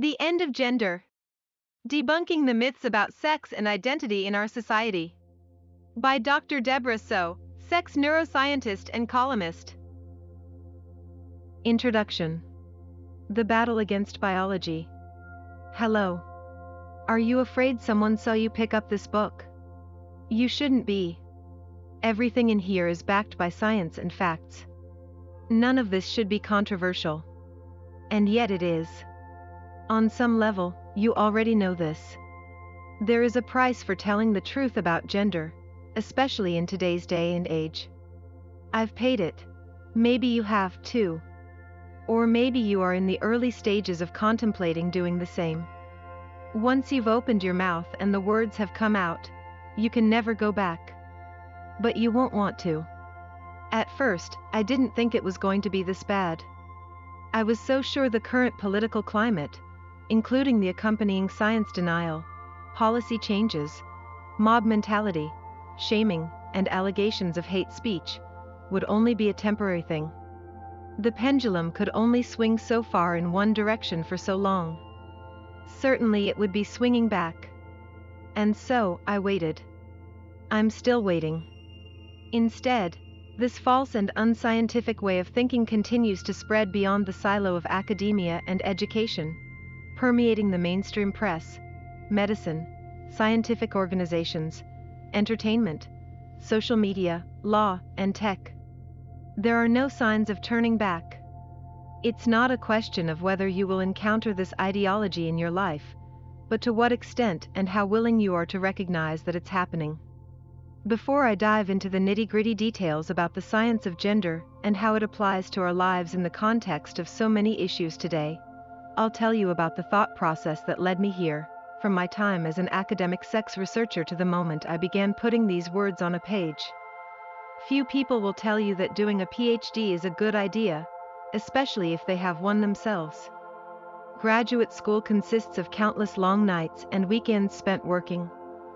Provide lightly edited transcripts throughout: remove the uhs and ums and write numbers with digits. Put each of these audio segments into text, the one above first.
The End of Gender. Debunking the Myths About Sex and Identity in Our Society. By Dr. Debra Soh, sex neuroscientist and columnist. Introduction. The Battle Against Biology. Hello. Are you afraid someone saw you pick up this book? You shouldn't be. Everything in here is backed by science and facts. None of this should be controversial. And yet it is. On some level, you already know this. There is a price for telling the truth about gender, especially in today's day and age. I've paid it. Maybe you have too. Or maybe you are in the early stages of contemplating doing the same. Once you've opened your mouth and the words have come out, you can never go back. But you won't want to. At first, I didn't think it was going to be this bad. I was so sure the current political climate, including the accompanying science denial, policy changes, mob mentality, shaming, and allegations of hate speech, would only be a temporary thing. The pendulum could only swing so far in one direction for so long. Certainly it would be swinging back. And so, I waited. I'm still waiting. Instead, this false and unscientific way of thinking continues to spread beyond the silo of academia and education, permeating the mainstream press, medicine, scientific organizations, entertainment, social media, law, and tech. There are no signs of turning back. It's not a question of whether you will encounter this ideology in your life, but to what extent and how willing you are to recognize that it's happening. Before I dive into the nitty-gritty details about the science of gender and how it applies to our lives in the context of so many issues today, I'll tell you about the thought process that led me here, from my time as an academic sex researcher to the moment I began putting these words on a page. Few people will tell you that doing a PhD is a good idea, especially if they have one themselves. Graduate school consists of countless long nights and weekends spent working,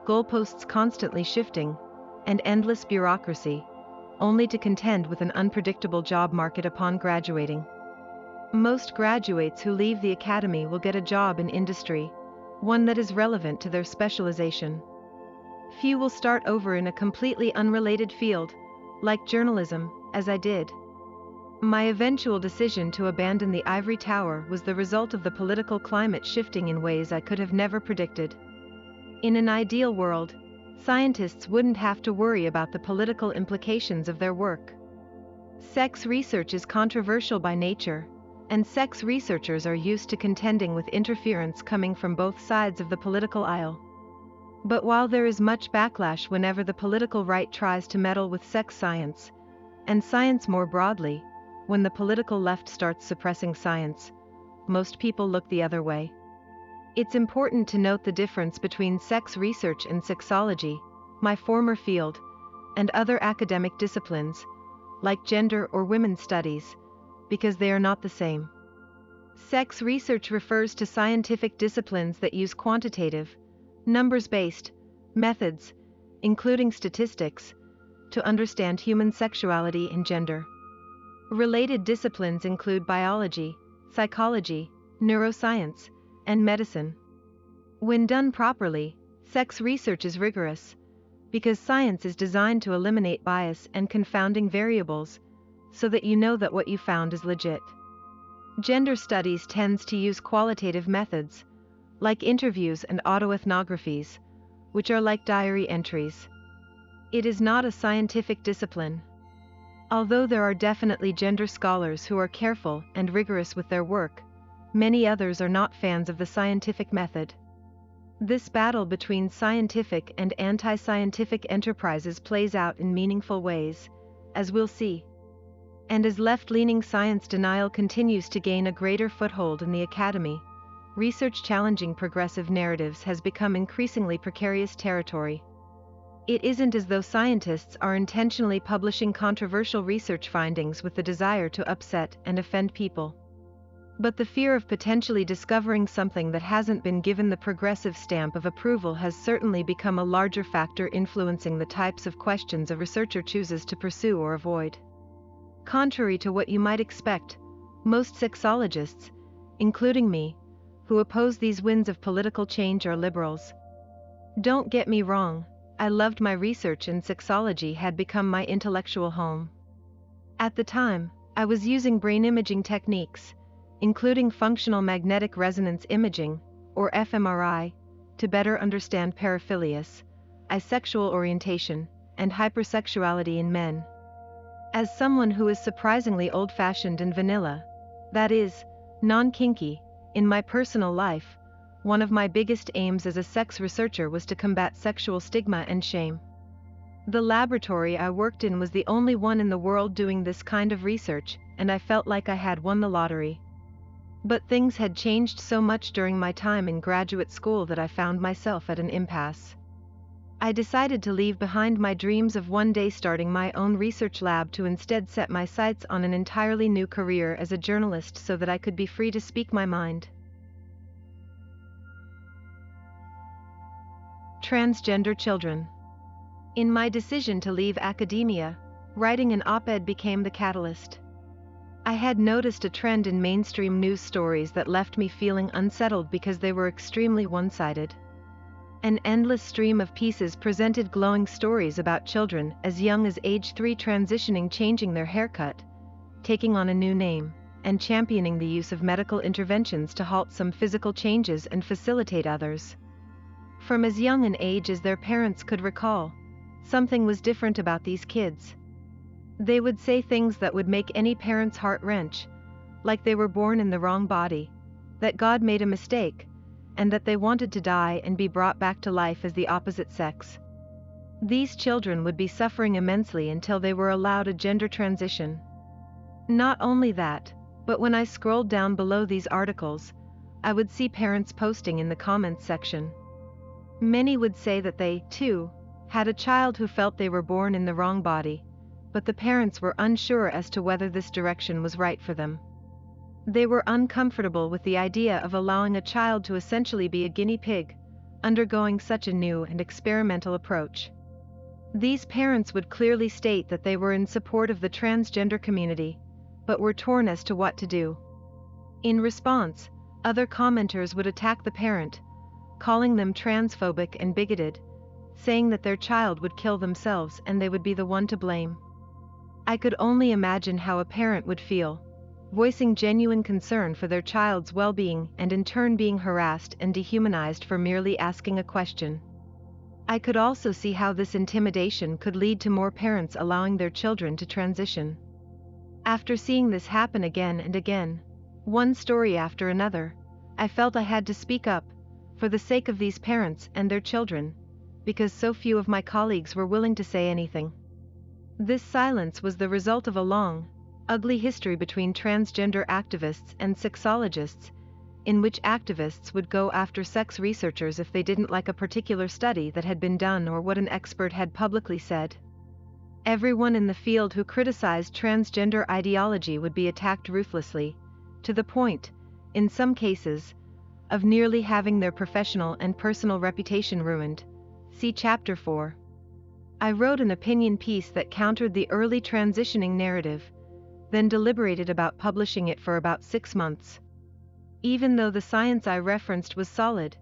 goalposts constantly shifting, and endless bureaucracy, only to contend with an unpredictable job market upon graduating. Most graduates who leave the academy will get a job in industry, one that is relevant to their specialization. Few will start over in a completely unrelated field, like journalism, as I did. My eventual decision to abandon the ivory tower was the result of the political climate shifting in ways I could have never predicted. In an ideal world, scientists wouldn't have to worry about the political implications of their work. Sex research is controversial by nature, and sex researchers are used to contending with interference coming from both sides of the political aisle. But while there is much backlash whenever the political right tries to meddle with sex science, and science more broadly, when the political left starts suppressing science, most people look the other way. It's important to note the difference between sex research and sexology, my former field, and other academic disciplines, like gender or women's studies, because they are not the same. Sex research refers to scientific disciplines that use quantitative, numbers-based methods, including statistics, to understand human sexuality and gender. Related disciplines include biology, psychology, neuroscience, and medicine. When done properly, sex research is rigorous, because science is designed to eliminate bias and confounding variables, so that you know that what you found is legit. Gender studies tends to use qualitative methods, like interviews and autoethnographies, which are like diary entries. It is not a scientific discipline. Although there are definitely gender scholars who are careful and rigorous with their work, many others are not fans of the scientific method. This battle between scientific and anti-scientific enterprises plays out in meaningful ways, as we'll see. And as left-leaning science denial continues to gain a greater foothold in the academy, research challenging progressive narratives has become increasingly precarious territory. It isn't as though scientists are intentionally publishing controversial research findings with the desire to upset and offend people. But the fear of potentially discovering something that hasn't been given the progressive stamp of approval has certainly become a larger factor influencing the types of questions a researcher chooses to pursue or avoid. Contrary to what you might expect, most sexologists, including me, who oppose these winds of political change are liberals. Don't get me wrong, I loved my research and sexology had become my intellectual home. At the time, I was using brain imaging techniques, including functional magnetic resonance imaging, or fMRI, to better understand paraphilias, asexual orientation, and hypersexuality in men. As someone who is surprisingly old-fashioned and vanilla, that is, non-kinky, in my personal life, one of my biggest aims as a sex researcher was to combat sexual stigma and shame. The laboratory I worked in was the only one in the world doing this kind of research, and I felt like I had won the lottery. But things had changed so much during my time in graduate school that I found myself at an impasse. I decided to leave behind my dreams of one day starting my own research lab to instead set my sights on an entirely new career as a journalist so that I could be free to speak my mind. Transgender children. In my decision to leave academia, writing an op-ed became the catalyst. I had noticed a trend in mainstream news stories that left me feeling unsettled because they were extremely one-sided. An endless stream of pieces presented glowing stories about children as young as age 3 transitioning, changing their haircut, taking on a new name, and championing the use of medical interventions to halt some physical changes and facilitate others. From as young an age as their parents could recall, something was different about these kids. They would say things that would make any parent's heart wrench, like they were born in the wrong body, that God made a mistake, and that they wanted to die and be brought back to life as the opposite sex. These children would be suffering immensely until they were allowed a gender transition. Not only that, but when I scrolled down below these articles, I would see parents posting in the comments section. Many would say that they, too, had a child who felt they were born in the wrong body, but the parents were unsure as to whether this direction was right for them. They were uncomfortable with the idea of allowing a child to essentially be a guinea pig, undergoing such a new and experimental approach. These parents would clearly state that they were in support of the transgender community, but were torn as to what to do. In response, other commenters would attack the parent, calling them transphobic and bigoted, saying that their child would kill themselves and they would be the one to blame. I could only imagine how a parent would feel, voicing genuine concern for their child's well-being and in turn being harassed and dehumanized for merely asking a question. I could also see how this intimidation could lead to more parents allowing their children to transition. After seeing this happen again and again, one story after another, I felt I had to speak up, for the sake of these parents and their children, because so few of my colleagues were willing to say anything. This silence was the result of a long, ugly history between transgender activists and sexologists, in which activists would go after sex researchers if they didn't like a particular study that had been done or what an expert had publicly said. Everyone in the field who criticized transgender ideology would be attacked ruthlessly, to the point, in some cases, of nearly having their professional and personal reputation ruined. See Chapter 4. I wrote an opinion piece that countered the early transitioning narrative, then deliberated about publishing it for about 6 months. Even though the science I referenced was solid,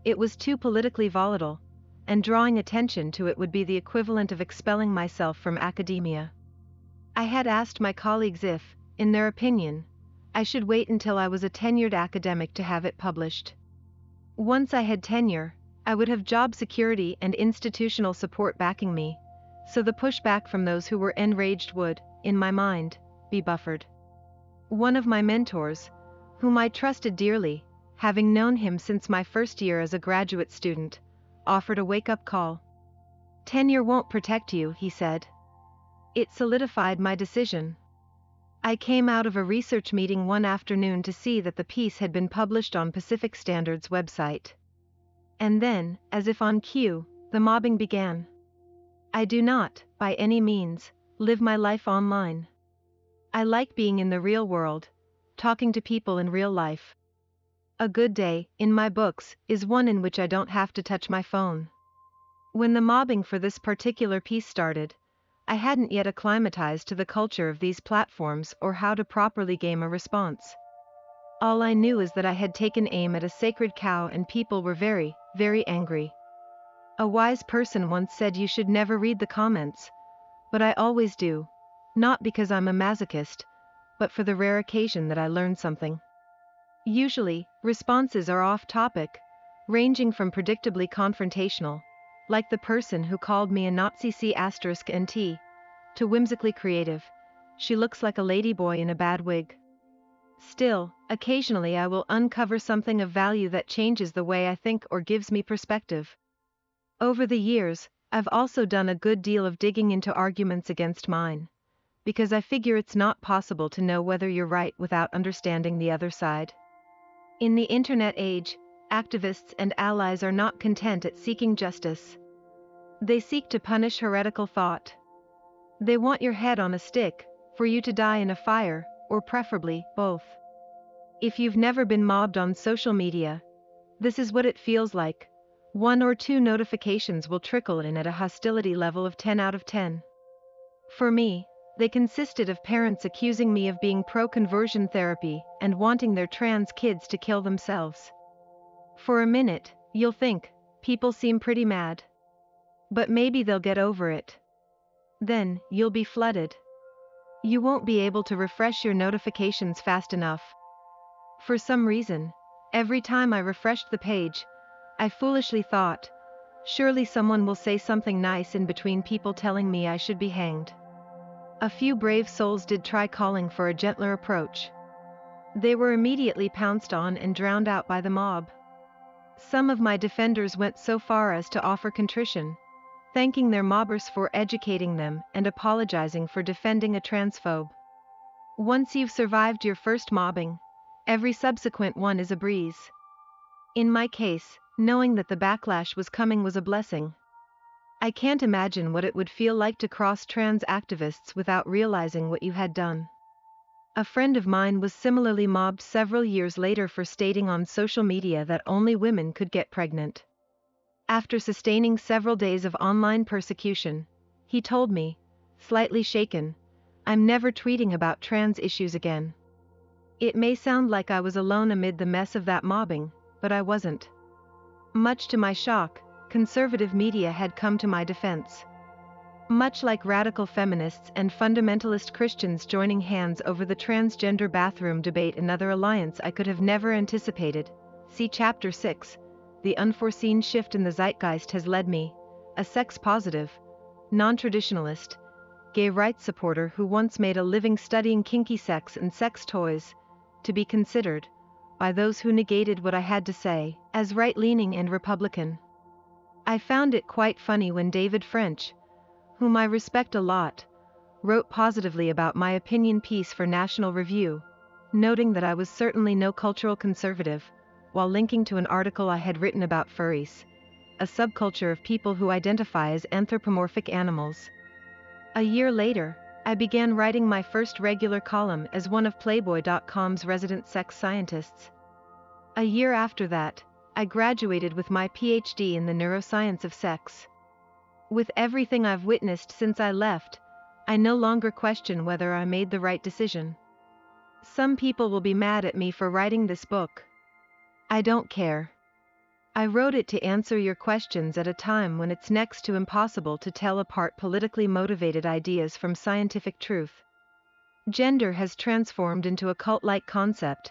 it was too politically volatile, and drawing attention to it would be the equivalent of expelling myself from academia. I had asked my colleagues if, in their opinion, I should wait until I was a tenured academic to have it published. Once I had tenure, I would have job security and institutional support backing me, so the pushback from those who were enraged would, in my mind, be buffered. One of my mentors, whom I trusted dearly, having known him since my first year as a graduate student, offered a wake-up call. "Tenure won't protect you," he said. It solidified my decision. I came out of a research meeting one afternoon to see that the piece had been published on Pacific Standard's website. And then, as if on cue, the mobbing began. I do not, by any means, live my life online. I like being in the real world, talking to people in real life. A good day, in my books, is one in which I don't have to touch my phone. When the mobbing for this particular piece started, I hadn't yet acclimatized to the culture of these platforms or how to properly game a response. All I knew is that I had taken aim at a sacred cow and people were very, very angry. A wise person once said you should never read the comments, but I always do, not because I'm a masochist, but for the rare occasion that I learn something. Usually, responses are off topic, ranging from predictably confrontational, like the person who called me a Nazi C*NT, to whimsically creative, she looks like a ladyboy in a bad wig. Still, occasionally I will uncover something of value that changes the way I think or gives me perspective. Over the years, I've also done a good deal of digging into arguments against mine, because I figure it's not possible to know whether you're right without understanding the other side. In the internet age, activists and allies are not content at seeking justice. They seek to punish heretical thought. They want your head on a stick, for you to die in a fire, or preferably, both. If you've never been mobbed on social media, this is what it feels like. 1 or 2 notifications will trickle in at a hostility level of 10 out of 10. For me, they consisted of parents accusing me of being pro-conversion therapy and wanting their trans kids to kill themselves. For a minute, you'll think, people seem pretty mad. But maybe they'll get over it. Then, you'll be flooded. You won't be able to refresh your notifications fast enough. For some reason, every time I refreshed the page, I foolishly thought, surely someone will say something nice in between people telling me I should be hanged. A few brave souls did try calling for a gentler approach. They were immediately pounced on and drowned out by the mob. Some of my defenders went so far as to offer contrition, thanking their mobbers for educating them and apologizing for defending a transphobe. Once you've survived your first mobbing, every subsequent one is a breeze. In my case, knowing that the backlash was coming was a blessing. I can't imagine what it would feel like to cross trans activists without realizing what you had done. A friend of mine was similarly mobbed several years later for stating on social media that only women could get pregnant. After sustaining several days of online persecution, he told me, slightly shaken, "I'm never tweeting about trans issues again." It may sound like I was alone amid the mess of that mobbing, but I wasn't. Much to my shock, conservative media had come to my defense. Much like radical feminists and fundamentalist Christians joining hands over the transgender bathroom debate, another alliance I could have never anticipated. See Chapter 6. The unforeseen shift in the zeitgeist has led me, a sex-positive, non-traditionalist, gay rights supporter who once made a living studying kinky sex and sex toys, to be considered, by those who negated what I had to say, as right-leaning and Republican. I found it quite funny when David French, whom I respect a lot, wrote positively about my opinion piece for National Review, noting that I was certainly no cultural conservative, while linking to an article I had written about furries, a subculture of people who identify as anthropomorphic animals. A year later, I began writing my first regular column as one of Playboy.com's resident sex scientists. A year after that, I graduated with my PhD in the neuroscience of sex. With everything I've witnessed since I left, I no longer question whether I made the right decision. Some people will be mad at me for writing this book. I don't care. I wrote it to answer your questions at a time when it's next to impossible to tell apart politically motivated ideas from scientific truth. Gender has transformed into a cult-like concept,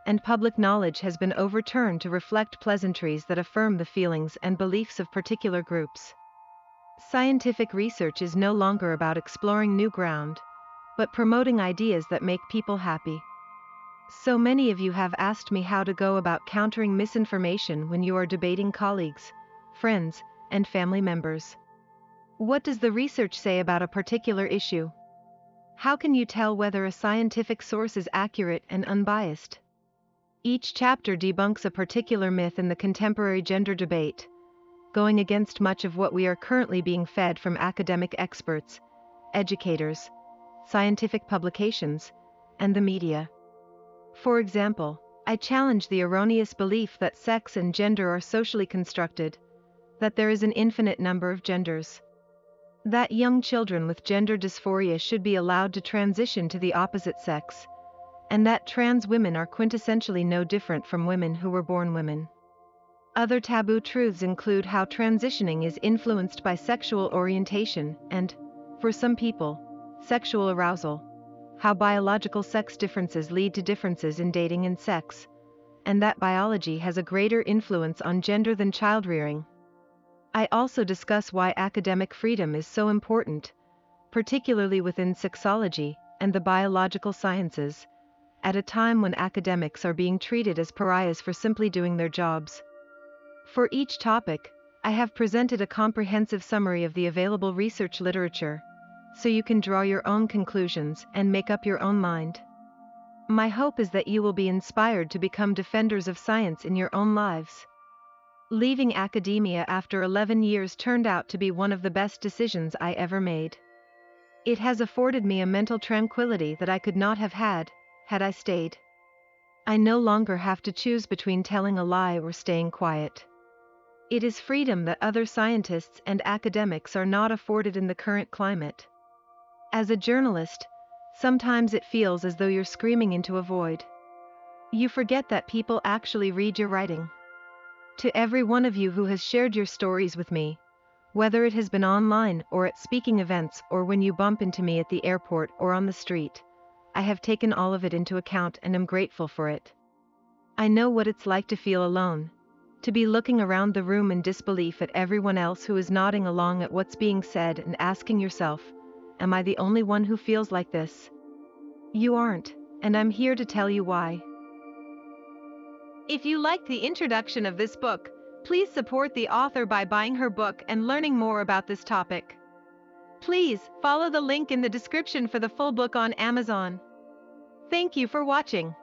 and public knowledge has been overturned to reflect pleasantries that affirm the feelings and beliefs of particular groups. Scientific research is no longer about exploring new ground, but promoting ideas that make people happy. So many of you have asked me how to go about countering misinformation when you are debating colleagues, friends, and family members. What does the research say about a particular issue? How can you tell whether a scientific source is accurate and unbiased? Each chapter debunks a particular myth in the contemporary gender debate, going against much of what we are currently being fed from academic experts, educators, scientific publications, and the media. For example, I challenge the erroneous belief that sex and gender are socially constructed, that there is an infinite number of genders, that young children with gender dysphoria should be allowed to transition to the opposite sex, and that trans women are quintessentially no different from women who were born women. Other taboo truths include how transitioning is influenced by sexual orientation and, for some people, sexual arousal, how biological sex differences lead to differences in dating and sex, and that biology has a greater influence on gender than childrearing. I also discuss why academic freedom is so important, particularly within sexology and the biological sciences, at a time when academics are being treated as pariahs for simply doing their jobs. For each topic, I have presented a comprehensive summary of the available research literature, so you can draw your own conclusions and make up your own mind. My hope is that you will be inspired to become defenders of science in your own lives. Leaving academia after 11 years turned out to be one of the best decisions I ever made. It has afforded me a mental tranquility that I could not have had I stayed. I no longer have to choose between telling a lie or staying quiet. It is freedom that other scientists and academics are not afforded in the current climate. As a journalist, sometimes it feels as though you're screaming into a void. You forget that people actually read your writing. To every one of you who has shared your stories with me, whether it has been online or at speaking events or when you bump into me at the airport or on the street, I have taken all of it into account and am grateful for it. I know what it's like to feel alone, to be looking around the room in disbelief at everyone else who is nodding along at what's being said and asking yourself, am I the only one who feels like this? You aren't, and I'm here to tell you why. If you liked the introduction of this book, please support the author by buying her book and learning more about this topic. Please follow the link in the description for the full book on Amazon. Thank you for watching.